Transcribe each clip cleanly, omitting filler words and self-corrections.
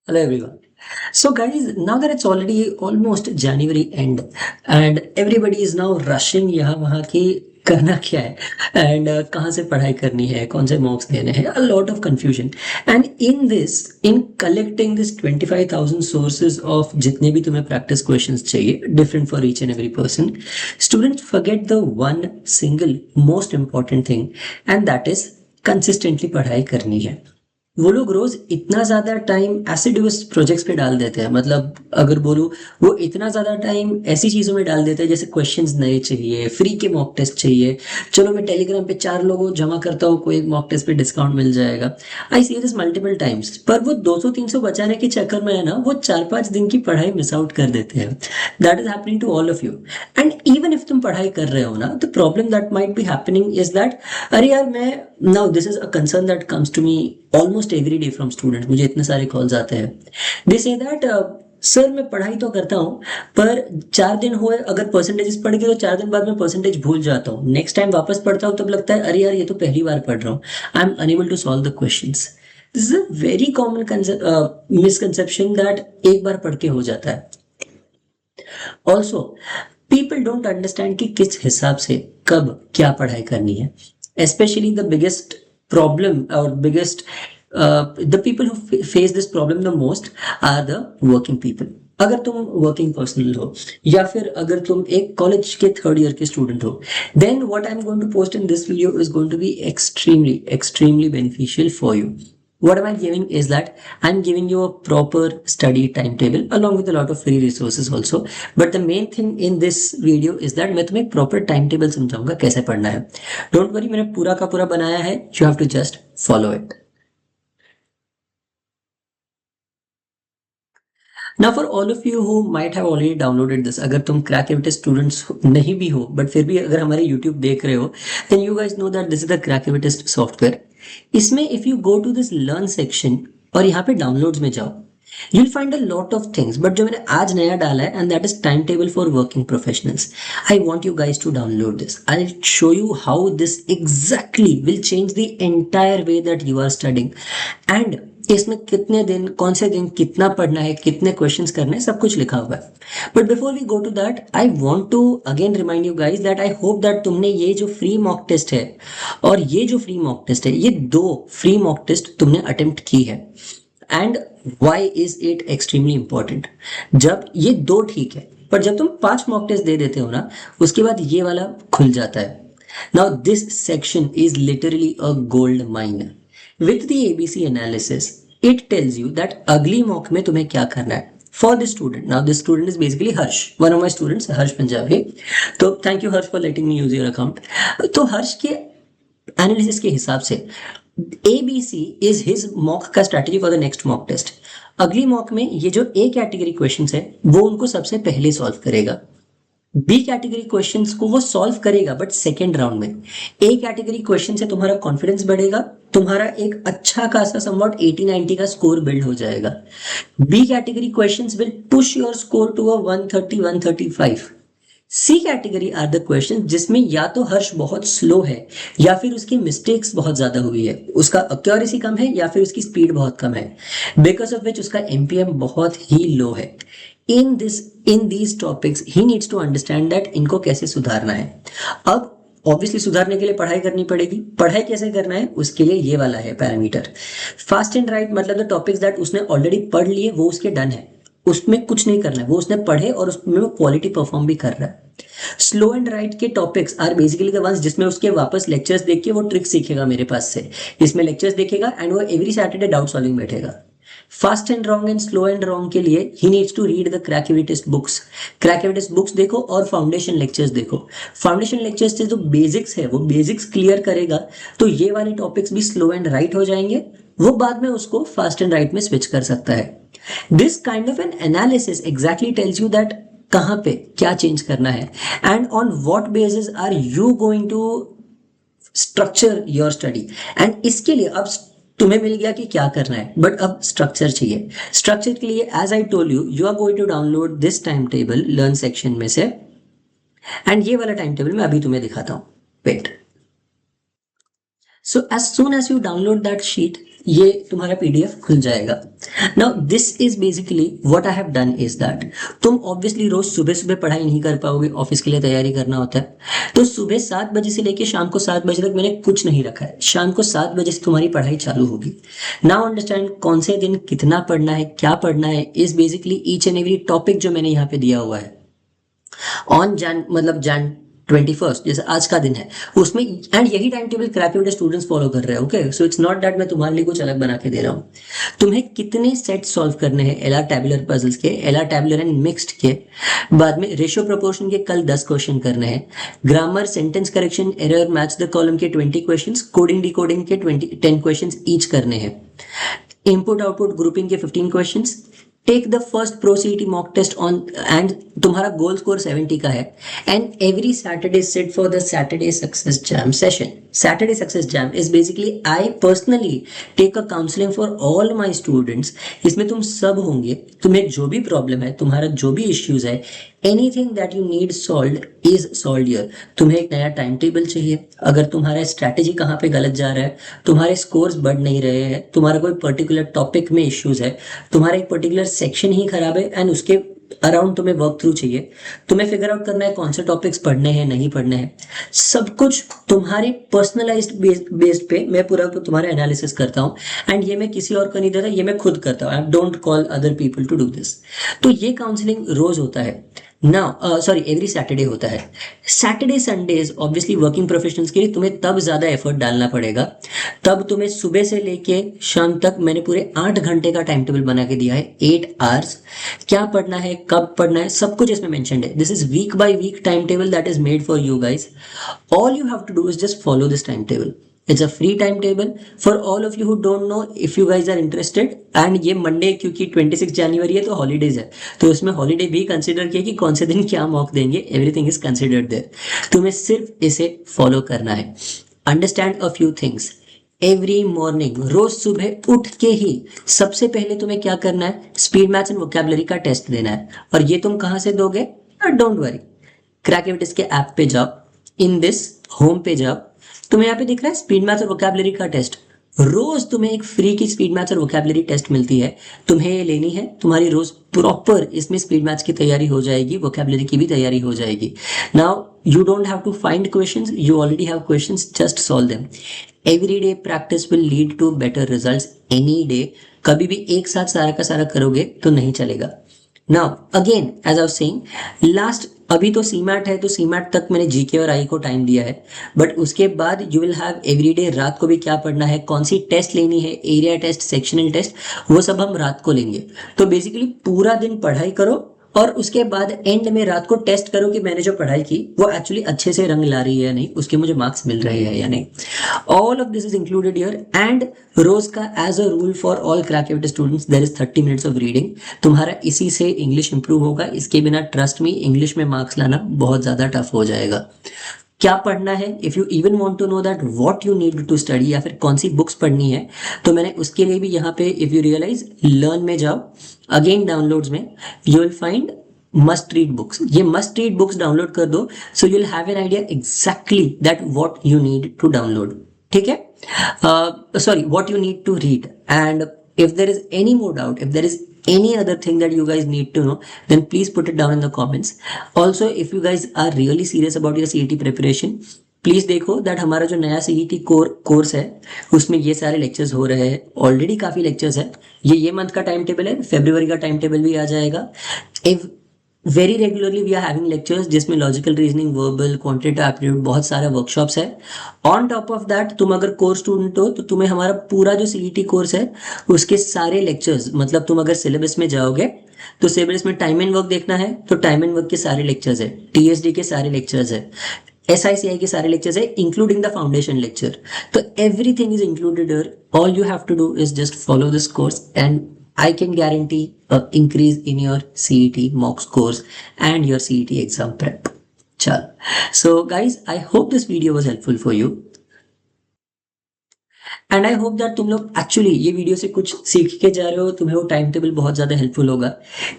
Hello everyone. So guys, now that it's already almost January end and everybody is now rushing यहाँ वहाँ की करना क्या है एंड कहाँ से पढ़ाई करनी है कौन से मॉक्स देने हैं a lot of confusion and in collecting this 25,000 sources of जितने भी तुम्हें practice questions चाहिए different for each and every person, students forget the one single most important thing and that is consistently पढ़ाई करनी है। वो लोग रोज इतना ज्यादा टाइम एसिडुअस प्रोजेक्ट्स पे डाल देते हैं, मतलब अगर बोलूँ वो इतना ज्यादा टाइम ऐसी चीजों में डाल देते हैं जैसे क्वेश्चंस नए चाहिए, फ्री के मॉक टेस्ट चाहिए, चलो मैं टेलीग्राम पे 4 लोगों जमा करता हूँ, कोई एक मॉक टेस्ट पे डिस्काउंट मिल जाएगा। आई सी दिस मल्टीपल टाइम्स, पर वो 200-300 बचाने के चक्कर में है ना, वो 4-5 दिन की पढ़ाई मिस आउट कर देते हैं। That is happening to all of you. And even if तुम पढ़ाई कर रहे हो ना, the problem that might be happening is that अरे यार मैं now this is a concern that comes to me almost every day from students. मुझे इतने सारे कॉल्स आते हैं, दे से दैट सर मैं पढ़ाई तो करता हूँ पर 4 दिन हुए अगर परसेंटेजेस पढ़ के तो 4 दिन बाद मैं परसेंटेज भूल जाता हूँ। नेक्स्ट टाइम वापस पढ़ता हूँ तब लगता है अरे यार ये तो पहली बार पढ़ रहा हूँ। I am unable to solve the questions. This is a very common misconception that एक बार पढ़ के हो जाता है। ऑल्सो पीपल डोंट अंडरस्टैंड कि किस हिसाब से कब क्या पढ़ाई करनी है। Especially the biggest problem or biggest the people who face this problem the most are the working people। अगर तुम वर्किंग पर्सनल हो या फिर अगर तुम एक कॉलेज के 3rd ईयर के स्टूडेंट हो, then what I am going to post in this video is going to be extremely beneficial for you। What am I giving is that I'm giving you a proper study timetable along with a lot of free resources also, but the main thing in this video is that मैं तुम्हें proper timetable समझाऊंगा कैसे पढ़ना है। Don't worry, मैंने पूरा का पूरा बनाया है, you have to just follow it। Now for all of you who might have already downloaded this, अगर तुम Crackivity students नहीं भी हो but फिर भी अगर हमारे YouTube देख रहे हो, then you guys know that this is the Crackivity software। इसमें if you go to this learn section और यहाँ पे downloads में जाओ, you'll find a lot of things, but जो मैंने आज नया डाला है and that is timetable for working professionals। I want you guys to download this। I'll show you how this exactly will change the entire way that you are studying and इसमें कितने दिन कौन से दिन कितना पढ़ना है, कितने क्वेश्चंस करने हैं, सब कुछ लिखा हुआ है। But before we go to that I want to again remind you guys that I hope that तुमने ये जो फ्री मॉक टेस्ट है और ये जो फ्री मॉक टेस्ट है, ये 2 फ्री मॉक टेस्ट तुमने अटेम्प्ट की है। And why is it extremely important? जब ये 2 ठीक है, पर जब तुम 5 मॉक टेस्ट दे देते हो ना, उसके बाद ये वाला खुल जाता है। Now this section is literally a gold mine. With the ABC analysis, it tells you that अगली मॉक में तुम्हें क्या करना है। For this student, now this student is basically Harsh, one of my students, Harsh Punjabi। तो thank you Harsh for letting me use your account। तो हर्ष के analysis के हिसाब से ABC is his मॉक का strategy for the next mock test. अगली mock में ये जो A कैटेगरी क्वेश्चंस है वो उनको सबसे पहले सॉल्व करेगा। बी कैटेगरी क्वेश्चंस को वो सॉल्व करेगा बट सेकेंड राउंड में। ए कैटेगरी क्वेश्चन से तुम्हारा कॉन्फिडेंस बढ़ेगा, तुम्हारा एक अच्छा खासा समवॉट 80-90 का स्कोर बिल्ड हो जाएगा। B category questions will push your score to a 130-135। C category are the question जिसमें या तो हर्ष बहुत स्लो है या फिर उसकी मिस्टेक्स बहुत ज्यादा हुई है, उसका एक्यूरेसी कम है या फिर उसकी स्पीड बहुत कम है, बिकॉज ऑफ विच उसका एमपीएम बहुत ही लो है। In these topics he needs to understand that इनको कैसे सुधारना है। अब ऑब्वियसली सुधारने के लिए पढ़ाई करनी पड़ेगी। पढ़ाई कैसे करना है उसके लिए ये वाला है पैरामीटर। फास्ट एंड राइट मतलब द टॉपिक्स दैट उसने ऑलरेडी पढ़ लिए वो उसके डन है, उसमें कुछ नहीं करना है, वो उसने पढ़े और उसमें वो क्वालिटी परफॉर्म भी कर रहा है। स्लो एंड राइट के topics are basically the ones जिसमें उसके वापस लेक्चर्स देख के वो ट्रिक सीखेगा मेरे पास से, इसमें लेक्चर्स देखेगा एंड वो एवरी सैटरडे डाउट सॉल्विंग बैठेगा। Fast and wrong and slow and wrong के लिए he needs to read the Crackwitist books. Crackwitist books देखो और फाउंडेशन लेक्चर्स देखो। फाउंडेशन लेक्चर्स से जो बेसिक्स है वो बेसिक्स क्लियर करेगा तो ये वाले टॉपिक्स भी स्लो एंड राइट हो जाएंगे, वो बाद में उसको फास्ट एंड राइट में स्विच कर सकता है। This kind of an analysis exactly tells you that कहाँ पे क्या चेंज करना है and on what basis are you going to structure your study. And इसके लिए अब तुम्हें मिल गया कि क्या करना है, बट अब स्ट्रक्चर चाहिए। स्ट्रक्चर के लिए as I told you, you are going to download this time table learn section में से, एंड ये वाला टाइम टेबल मैं अभी तुम्हें दिखाता हूँ। Wait. So as soon as you download that sheet, ये तुम्हारा पीडीएफ खुल जाएगा। Now this is basically what I have done is that तुम ऑब्वियसली रोज सुबह सुबह पढ़ाई नहीं कर पाओगे, ऑफिस के लिए तैयारी करना होता है। तो सुबह 7 बजे से लेके शाम को 7 बजे तक मैंने कुछ नहीं रखा है, शाम को 7 बजे से तुम्हारी पढ़ाई चालू होगी। नाउ अंडरस्टैंड कौन से दिन कितना पढ़ना है, क्या पढ़ना है, is basically each and every topic जो मैंने यहाँ पे दिया हुआ है ऑन जैन मतलब जैन 21 जैसे आज का दिन है उसमें। एंड यही टाइम टेबल क्रैकविट स्टूडेंट्स फॉलो कर रहे हैं। Okay, so it's not that मैं तुम्हारे लिए कुछ अलग बना के दे रहा हूँ। तुम्हें कितने सेट सॉल्व करने हैं एलआर टैबुलर पजल्स के, एलआर टैबुलर एंड मिक्स्ड के, बाद में रेशियो प्रोपोर्शन के कल 10 क्वेश्चन करने हैं, grammar sentence correction error match the column के 20 क्वेश्चन, कोडिंग डिकोडिंग के 10 क्वेश्चन ईच करने हैं, इनपुट आउटपुट ग्रुपिंग के 15 questions, take the first pro CET mock test on and तुम्हारा गोल स्कोर 70 का है। And every Saturday sit for the Saturday success jam session. Saturday success jam is basically I personally take a counselling for all my students. इसमें तुम सब होंगे, तुम्हें जो भी प्रॉब्लम है, तुम्हारा जो भी इश्यूज है, anything that you need solve is solve here. तुम्हें एक नया टाइम टेबल चाहिए, अगर तुम्हारा स्ट्रैटेजी कहाँ पे गलत जा रहा है, तुम्हारे स्कोर्स बढ़ नहीं रहे हैं, तुम्हारा कोई पर्टिकुलर टॉपिक में इश्यूज है, तुम्हारा एक पर्टिकुलर सेक्शन ही खराब है एंड उसके अराउंड तुम्हें वर्क थ्रू चाहिए, तुम्हें फिगर आउट करना है कौन से टॉपिक्स पढ़ने हैं नहीं पढ़ने हैं, सब कुछ तुम्हारे पर्सनलाइज्ड बेस्ड पे मैं पूरा तुम्हारा एनालिसिस करता हूँ। एंड ये मैं किसी और को नहीं देता, ये मैं खुद करता हूँ। I don't call other people to do this. तो ये काउंसलिंग रोज होता है। नाउ सॉरी एवरी सैटरडे होता है। Saturday Sundays obviously working professionals के लिए तुम्हें तब ज्यादा एफर्ट डालना पड़ेगा, तब तुम्हें सुबह से लेके शाम तक मैंने पूरे 8 घंटे का टाइम टेबल बना के दिया है, 8 आवर्स। क्या पढ़ना है, कब पढ़ना है, सब कुछ इसमें मेंशन्ड है। This is week by week time table that is made for you guys. All you have to do is just follow this time table. It's a free time table for all of you who don't know, if you guys are interested. And ये Monday क्योंकि 26 जनवरी है तो holidays है, तो उसमें holiday भी consider किया कि कौन से दिन क्या मॉक देंगे, एवरीथिंग इज कंसिडर्ड देयर। तुम्हें सिर्फ इसे फॉलो करना है। Understand a few things. Every morning रोज सुबह उठ के ही सबसे पहले तुम्हें क्या करना है, स्पीड मैथ्स एंड वोकैबुलरी का टेस्ट देना है। और ये तुम कहां से दोगे, डोंट वरी, क्रैकविटिस के ऐप पे जाओ, इन दिस होम पे जाओ, तुम्हें यहाँ पे दिख रहा है स्पीड मैथ्स और वोकैबुलरी का टेस्ट। रोज तुम्हें एक फ्री की स्पीड मैथ्स और वोकैबुलरी टेस्ट मिलती है, तुम्हें ये लेनी है। तुम्हारी रोज प्रॉपर इसमें स्पीड मैथ्स की तैयारी हो जाएगी, वोकैबुलरी की भी तैयारी हो जाएगी। Now you don't have to find questions, you already have questions, just solve them. Every day practice will lead to better results any day. कभी भी एक साथ सारा का सारा करोगे तो नहीं चलेगा। Now again as I was saying last, अभी तो सीमैट है तो सीमैट तक मैंने जीके और आई को टाइम दिया है, बट उसके बाद यू विल हैव एवरीडे रात को भी क्या पढ़ना है, कौन सी टेस्ट लेनी है, एरिया टेस्ट, सेक्शनल टेस्ट, वो सब हम रात को लेंगे। तो बेसिकली पूरा दिन पढ़ाई करो और उसके बाद एंड में रात को टेस्ट करो कि मैंने जो पढ़ाई की वो एक्चुअली अच्छे से रंग ला रही है या नहीं, उसके मुझे मार्क्स मिल रहे हैं या नहीं। All of this is included here. And रोज का as a rule for all Crackwit students there is 30 minutes of reading. तुम्हारा इसी से इंग्लिश इंप्रूव होगा, इसके बिना ट्रस्ट मी इंग्लिश में मार्क्स लाना बहुत ज्यादा टफ हो जाएगा। क्या पढ़ना है, if you even want to know that what you need to study या फिर कौन सी बुक्स पढ़नी है, तो मैंने उसके लिए भी यहाँ पे इफ यू रियलाइज लर्न में जाओ, अगेन डाउनलोड्स में you will find must read books. ये मस्ट रीड बुक्स डाउनलोड कर दो, so you will have an idea exactly that what you need to download. ठीक है, sorry, what you need to read. And if there is any more doubt, if there is any other thing that you guys need to know, then please put it down in the comments. Also, if you guys are really serious about your CET preparation, please देखो that हमारा जो नया CET course है उसमें ये सारे lectures हो रहे हैं, ऑलरेडी काफी लेक्चर्स है। ये मंथ का टाइम टेबल है, फरवरी का टाइम टेबल भी आ जाएगा। If very regularly we are having lectures जिसमें logical reasoning, verbal, quantitative aptitude, बहुत सारे वर्कशॉप्स है। ऑन टॉप ऑफ दैट तुम अगर कोर्स स्टूडेंट हो तो तुम्हें हमारा पूरा जो सीईटी कोर्स है उसके सारे लेक्चर्स, मतलब तुम अगर सिलेबस में जाओगे तो सिलेबस में टाइम एंड वर्क देखना है तो टाइम एंड वर्क के सारे लेक्चर्स है, टीएसडी के सारे लेक्चर्स है, SICI के सारे लेक्चर्स है इंक्लूडिंग द फाउंडेशन लेक्चर। तो everything is included here. All you have to do is just follow this course and I can guarantee an increase in your CET mock scores and your CET exam prep. Chal. So guys, I hope this video was helpful for you. And I hope that तुम लोग actually ये video से कुछ सीख के जा रहे हो, तुम्हें वो टाइम टेबल बहुत ज्यादा हेल्पफुल होगा।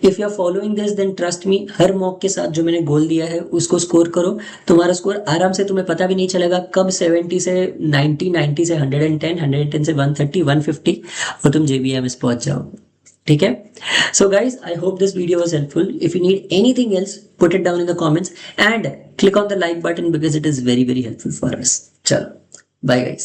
If you are following this then trust me, हर मॉक के साथ जो मैंने गोल दिया है उसको स्कोर करो। तुम्हारा स्कोर आराम से, तुम्हें पता भी नहीं चलेगा कब 70 से 90, 90 से 110, 110 से 130, 150 और तुम JBMS पहुंच जाओ। ठीक है? So guys, I hope this video was helpful. If you need anything else, put it down in the comments and click on the like button because it is very very helpful for us. चलो, bye guys.